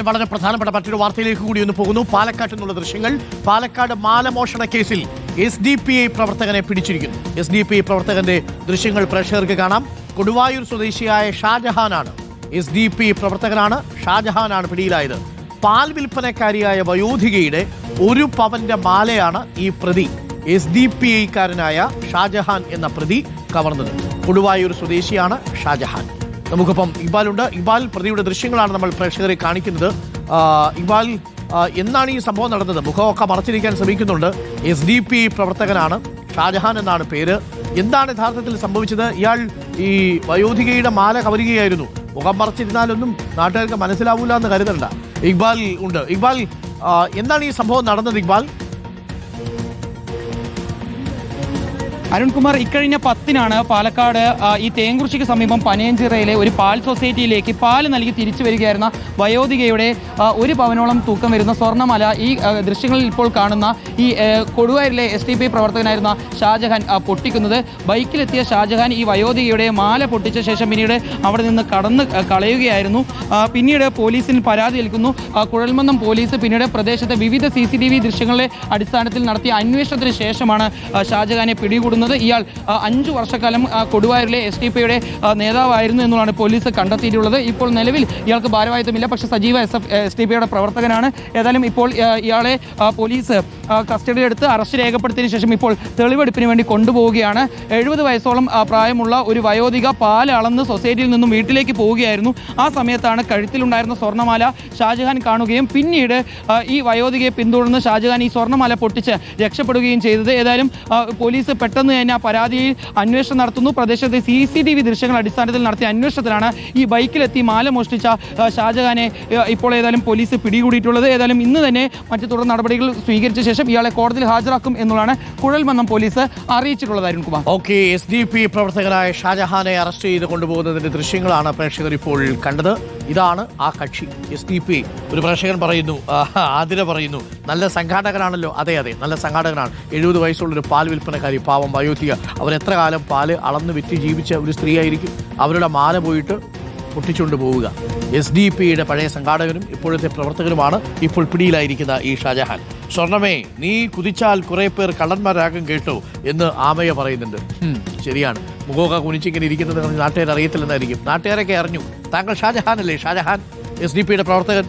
വളരെ പ്രധാനപ്പെട്ട മറ്റൊരു വാർത്തയിലേക്ക് കൂടി ഒന്ന് പോകുന്നു. പാലക്കാട്ട് നിന്നുള്ള ദൃശ്യങ്ങൾ. പാലക്കാട് മാലമോഷണ കേസിൽ SDPI പ്രവർത്തകനെ പിടിച്ചിരിക്കുന്നു. SDPI പ്രവർത്തകന്റെ ദൃശ്യങ്ങൾ പ്രേക്ഷകർക്ക് കാണാം. കൊടുവായൂർ സ്വദേശിയായ ഷാജഹാനാണ്, SDPI പ്രവർത്തകനാണ്. ഷാജഹാനാണ് പിടിയിലായത്. പാൽ വിൽപ്പനക്കാരിയായ വയോധികയുടെ 1 പവന്റെ മാലയാണ് ഈ പ്രതി SDPIക്കാരനായ ഷാജഹാൻ എന്ന പ്രതി കവർന്നത്. കൊടുവായൂർ സ്വദേശിയാണ് ഷാജഹാൻ. നമുക്കിപ്പം ഇക്ബാലുണ്ട്. ഇക്ബാൽ, പ്രതിയുടെ ദൃശ്യങ്ങളാണ് നമ്മൾ പ്രേക്ഷകരെ കാണിക്കുന്നത്. ഇക്ബാൽ, എന്നാണ് ഈ സംഭവം നടന്നത്? മുഖമൊക്കെ മറച്ചിരിക്കാൻ ശ്രമിക്കുന്നുണ്ട്. SDPI പ്രവർത്തകനാണ്, ഷാജഹാൻ എന്നാണ് പേര്. എന്താണ് യഥാർത്ഥത്തിൽ സംഭവിച്ചത്? ഇയാൾ ഈ വയോധികയുടെ മാല കവരുകയായിരുന്നു. മുഖം മറച്ചിരുന്നാലൊന്നും നാട്ടുകാർക്ക് മനസ്സിലാവൂല എന്ന് കരുതണ്ട. ഇക്ബാൽ ഉണ്ട്. ഇക്ബാൽ, എന്താണ് ഈ സംഭവം നടന്നത്? ഇക്ബാൽ, അരുൺകുമാർ, ഇക്കഴിഞ്ഞ 10-നാണ് പാലക്കാട് ഈ തേങ്കുറിശ്ശിക്ക് സമീപം പനയഞ്ചിറയിലെ ഒരു പാൽ സൊസൈറ്റിയിലേക്ക് പാൽ നൽകി തിരിച്ചു വരികയായിരുന്ന വയോധികയുടെ 1 പവനോളം തൂക്കം വരുന്ന സ്വർണ്ണമാല ഈ ദൃശ്യങ്ങളിൽ ഇപ്പോൾ കാണുന്ന ഈ കൊടുവായൂരിലെ SDPI പ്രവർത്തകനായിരുന്ന ഷാജഹാൻ പൊട്ടിക്കുന്നത്. ബൈക്കിലെത്തിയ ഷാജഹാൻ ഈ വയോധികയുടെ മാല പൊട്ടിച്ച ശേഷം പിന്നീട് അവിടെ നിന്ന് കടന്ന് കളയുകയായിരുന്നു. പിന്നീട് പോലീസിൽ പരാതി ഏൽക്കുന്നു. കുഴൽമന്ദം പോലീസ് പിന്നീട് പ്രദേശത്തെ വിവിധ CCTV ദൃശ്യങ്ങളുടെ അടിസ്ഥാനത്തിൽ നടത്തിയ അന്വേഷണത്തിന് ശേഷമാണ് ഷാജഹാനെ പിടികൂടുന്നത്. ഇയാൾ 5 വർഷക്കാലം കൊടുവായൂരിലെ SDPIയുടെ നേതാവായിരുന്നു എന്നുള്ളതാണ് പോലീസ് കണ്ടെത്തിയിട്ടുള്ളത്. ഇപ്പോൾ നിലവിൽ ഇയാൾക്ക് ഭാരവാഹിത്വമില്ല, പക്ഷേ സജീവ SDPIയുടെ പ്രവർത്തകനാണ്. ഏതായാലും ഇപ്പോൾ ഇയാളെ പോലീസ് കസ്റ്റഡിയിലെടുത്ത് അറസ്റ്റ് രേഖപ്പെടുത്തിയതിനു ശേഷം ഇപ്പോൾ തെളിവെടുപ്പിന് വേണ്ടി കൊണ്ടുപോവുകയാണ്. 70 വയസ്സോളം പ്രായമുള്ള ഒരു വയോധിക പാൽ അളന്ന് സൊസൈറ്റിയിൽ നിന്നും വീട്ടിലേക്ക് പോവുകയായിരുന്നു. ആ സമയത്താണ് കഴുത്തിലുണ്ടായിരുന്ന സ്വർണ്ണമാല ഷാജഹാൻ കാണുകയും പിന്നീട് ഈ വയോധികയെ പിന്തുടർന്ന് ഷാജഹാൻ ഈ സ്വർണ്ണമാല പൊട്ടിച്ച് രക്ഷപ്പെടുകയും ചെയ്തത്. ഏതായാലും പോലീസ് പെട്ടെന്ന് തന്നെ ആ പരാതിയിൽ അന്വേഷണം നടത്തുന്നു. പ്രദേശത്തെ CCTV ദൃശ്യങ്ങൾ അടിസ്ഥാനത്തിൽ നടത്തിയ അന്വേഷണത്തിലാണ് ഈ ബൈക്കിലെത്തി മാല മോഷ്ടിച്ച ഷാജഹാനെ ഇപ്പോൾ ഏതായാലും പോലീസ് പിടികൂടിയിട്ടുള്ളത്. ഏതായാലും ഇന്ന് തന്നെ മറ്റു തുടർ നടപടികൾ സ്വീകരിച്ച ശേഷം ഇയാളെ കോടതിയിൽ ഹാജരാക്കും എന്നുള്ളതാണ് കുഴൽമന്ദം പോലീസ് അറിയിച്ചിട്ടുള്ളത്. അരുൺകുമാർ, ഓക്കെ. SDPI പ്രവർത്തകനായ ഷാജഹാനെ അറസ്റ്റ് ചെയ്ത് കൊണ്ടുപോകുന്നതിന്റെ ദൃശ്യങ്ങളാണ് പ്രേക്ഷകർ ഇപ്പോൾ കണ്ടത്. ഇതാണ് ആ കക്ഷി SDPI. ഒരു പ്രേക്ഷകൻ പറയുന്നു, ആതിര പറയുന്നു, നല്ല സംഘാടകനാണല്ലോ. അതെ, നല്ല സംഘാടകനാണ്. 70 വയസ്സുള്ളൊരു പാൽ വിൽപ്പനക്കാരി, പാവം വയോധിക. അവരെത്ര കാലം പാല് അളന്ന് വിറ്റ് ജീവിച്ച ഒരു സ്ത്രീയായിരിക്കും. അവരുടെ മാല പോയിട്ട് പൊട്ടിച്ചുകൊണ്ട് പോവുക. SDPIയുടെ പഴയ സംഘാടകനും ഇപ്പോഴത്തെ പ്രവർത്തകനുമാണ് ഇപ്പോൾ പിടിയിലായിരിക്കുന്ന ഈ ഷാജഹാൻ. സ്വർണമേ, നീ കുതിച്ചാൽ കുറെ പേർ കള്ളന്മാരാകും കേട്ടോ എന്ന് ആമയ പറയുന്നുണ്ട്. ശരിയാണ്. മുഖമൊക്കെ കുനിച്ചിങ്ങനെ ഇരിക്കുന്നത് നാട്ടുകാർ അറിയത്തില്ലെന്നായിരിക്കും. നാട്ടുകാരൊക്കെ അറിഞ്ഞു. താങ്കൾ ഷാജഹാൻ അല്ലേ? ഷാജഹാൻ SDPIയുടെ പ്രവർത്തകൻ.